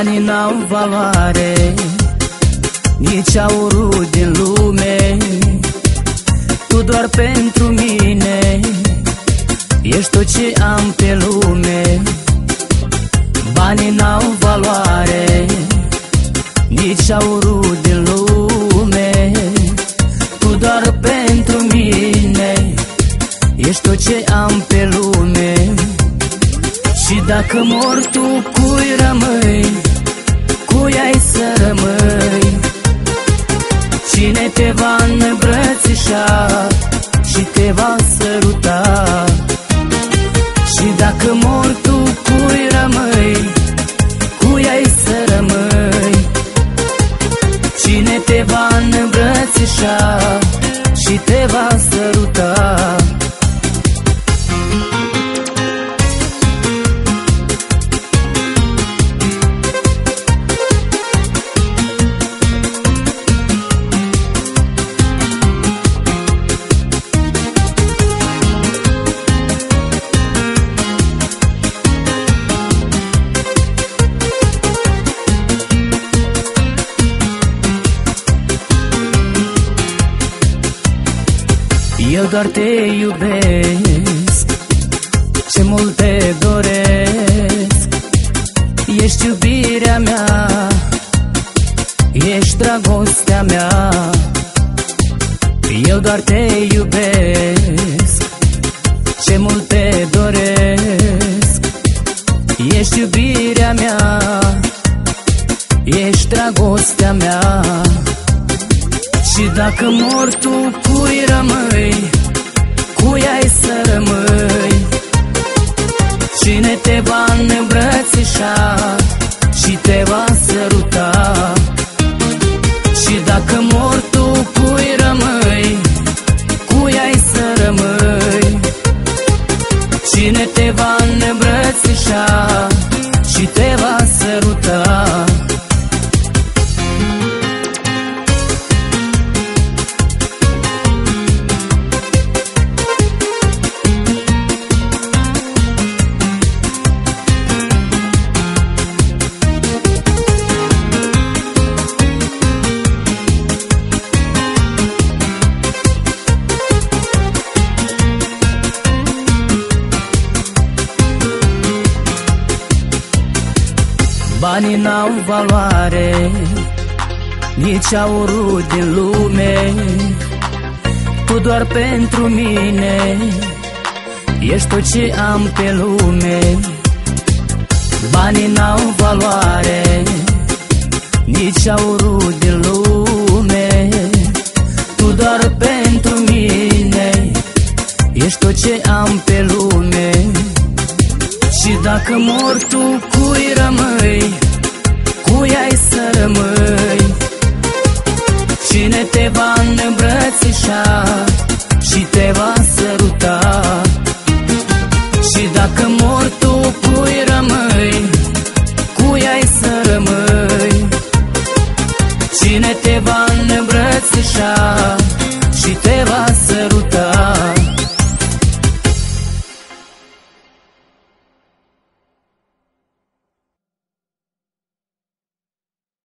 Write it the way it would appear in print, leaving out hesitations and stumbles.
Banii n-au valoare, nici aurul din lume. Tu doar pentru mine ești tot ce am pe lume. Banii n-au valoare, nici aurul din lume. Tu doar pentru mine ești tot ce am pe lume. Și dacă mor tu, cui rămâi? Cui ai să rămâi? Cine te va îmbrățișa și te va săruta? Și dacă mor tu, cui rămâi? Cui ai să rămâi? Cine te va îmbrățișa și te va săruta? Eu doar te iubesc, ce mult te doresc. Ești iubirea mea, ești dragostea mea. Eu doar te iubesc, ce mult te doresc. Ești iubirea mea, ești dragostea mea. Și dacă mor tu, cui rămâi? Cui ai să rămâi? Cine te va îmbrățișa și te va săruta? Și dacă mor tu, cui rămâi? Cui ai să rămâi? Cine te va îmbrățișa și te va săruta? Banii n-au valoare, nici aurul din lume. Tu doar pentru mine ești tot ce am pe lume. Banii n-au valoare, nici aurul din lume. Tu doar pentru mine ești tot ce am pe lume. Și dacă mor tu, cui rămâi? Cui ai să rămâi? Cine te va îmbrățișa și te va săruta? Și dacă mor tu, cui rămâi? Cui ai să rămâi? Cine te va îmbrățișa